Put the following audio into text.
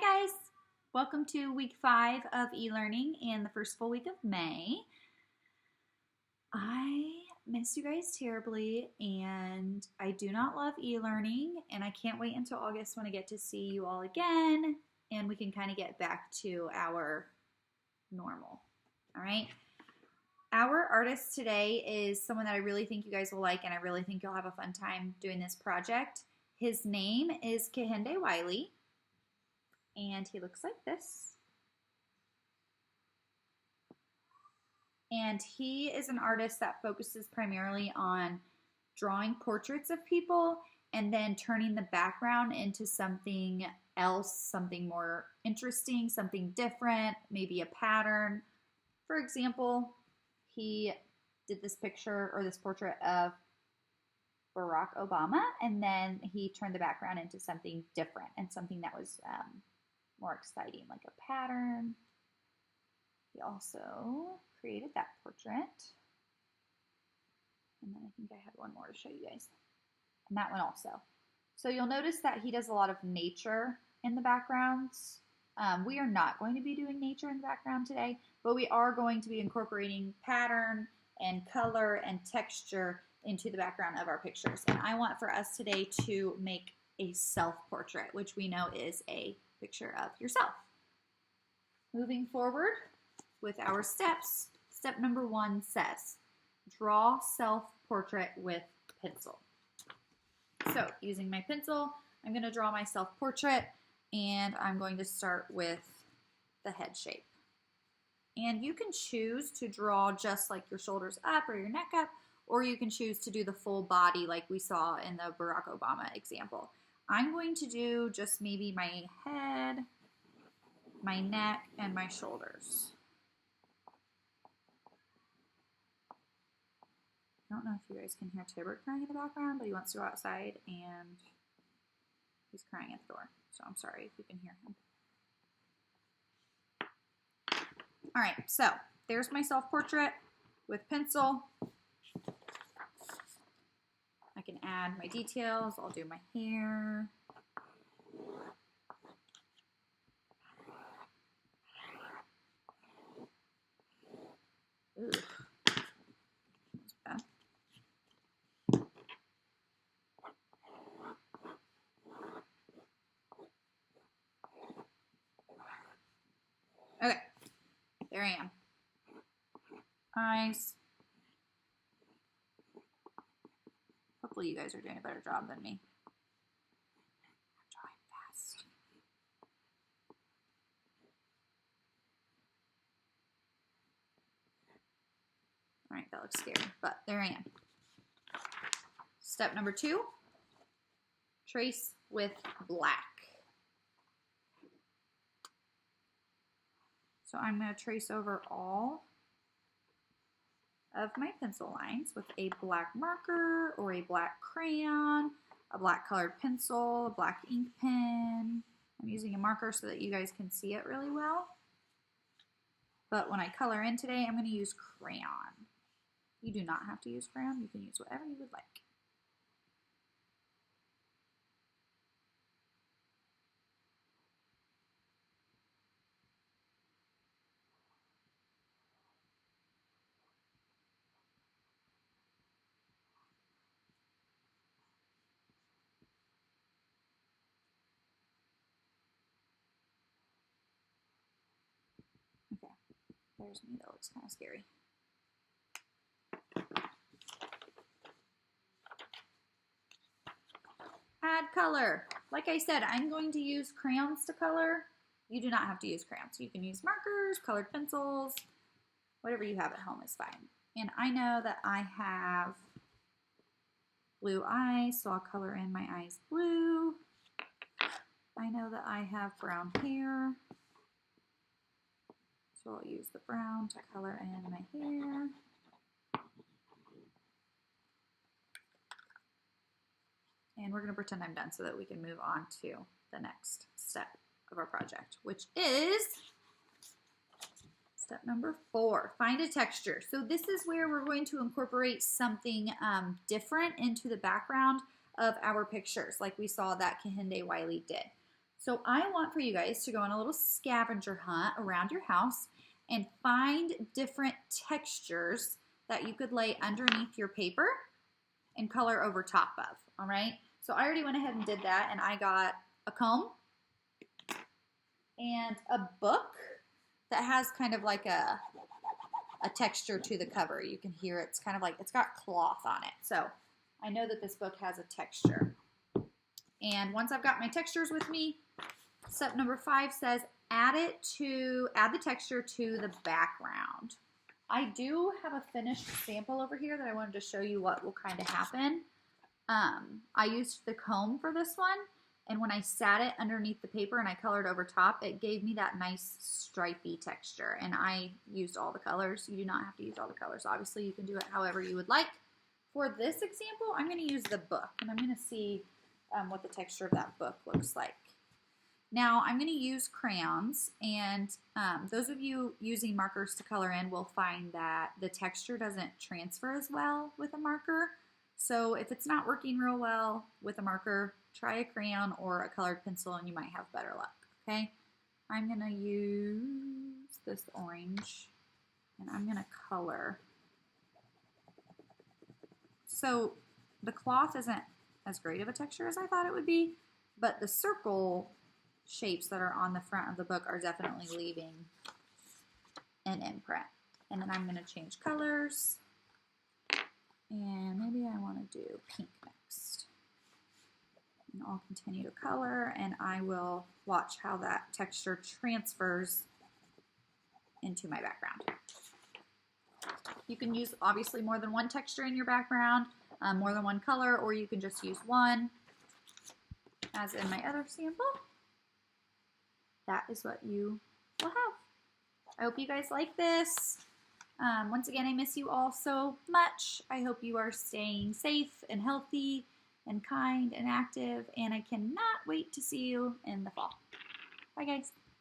Hi guys! Welcome to week 5 of e-learning and the first full week of May. I miss you guys terribly and I do not love e-learning and I can't wait until August when I get to see you all again and we can kind of get back to our normal. All right. Our artist today is someone that I really think you guys will like and I really think you'll have a fun time doing this project. His name is Kehinde Wiley. And he looks like this. And he is an artist that focuses primarily on drawing portraits of people and then turning the background into something else, something more interesting, something different, maybe a pattern. For example, he did this picture or this portrait of Barack Obama, and then he turned the background into something different and something that was more exciting, like a pattern. He also created that portrait. And then I think I had one more to show you guys. And that one also. So you'll notice that he does a lot of nature in the backgrounds. We are not going to be doing nature in the background today, but we are going to be incorporating pattern and color and texture into the background of our pictures. And I want for us today to make a self-portrait, which we know is a picture of yourself. Moving forward with our steps, step number 1 says, draw self-portrait with pencil. So using my pencil, I'm going to draw my self-portrait and I'm going to start with the head shape. And you can choose to draw just like your shoulders up or your neck up, or you can choose to do the full body like we saw in the Barack Obama example. I'm going to do just maybe my head, my neck, and my shoulders. I don't know if you guys can hear Tibbert crying in the background, but he wants to go outside and he's crying at the door. So I'm sorry if you can hear him. All right, so there's my self-portrait with pencil. I can add my details. I'll do my hair. Ooh. That's bad. Okay, there I am. Eyes. Hopefully you guys are doing a better job than me. I'm drawing fast. All right, that looks scary, but there I am. Step number 2, trace with black. So I'm going to trace over all of my pencil lines with a black marker or a black crayon, a black colored pencil, a black ink pen. I'm using a marker so that you guys can see it really well. But when I color in today, I'm going to use crayon. You do not have to use crayon. You can use whatever you would like. Okay, there's me. That looks kind of scary. Add color. Like I said, I'm going to use crayons to color. You do not have to use crayons. You can use markers, colored pencils, whatever you have at home is fine. And I know that I have blue eyes, so I'll color in my eyes blue. I know that I have brown hair, so I'll use the brown to color in my hair. And we're going to pretend I'm done so that we can move on to the next step of our project, which is step number 4, find a texture. So this is where we're going to incorporate something different into the background of our pictures, like we saw that Kehinde Wiley did. So I want for you guys to go on a little scavenger hunt around your house and find different textures that you could lay underneath your paper and color over top of, all right? So I already went ahead and did that, and I got a comb and a book that has kind of like a texture to the cover. You can hear it's kind of like, it's got cloth on it. So I know that this book has a texture. And once I've got my textures with me, step number 5 says add the texture to the background. I do have a finished sample over here that I wanted to show you what will kind of happen. I used the comb for this one, and when I sat it underneath the paper and I colored over top, it gave me that nice stripy texture, and I used all the colors. You do not have to use all the colors. Obviously, you can do it however you would like. For this example, I'm going to use the book, and I'm going to see what the texture of that book looks like. Now, I'm going to use crayons, and those of you using markers to color in will find that the texture doesn't transfer as well with a marker. So if it's not working real well with a marker, try a crayon or a colored pencil and you might have better luck, okay? I'm going to use this orange, and I'm going to color. So the cloth isn't as great of a texture as I thought it would be, but the circle shapes that are on the front of the book are definitely leaving an imprint. And then I'm going to change colors, and maybe I want to do pink next. And I'll continue to color, and I will watch how that texture transfers into my background. You can use obviously more than one texture in your background, more than one color, or you can just use one, as in my other sample. That is what you will have. I hope you guys like this. Once again, I miss you all so much. I hope you are staying safe and healthy and kind and active, and I cannot wait to see you in the fall. Bye, guys.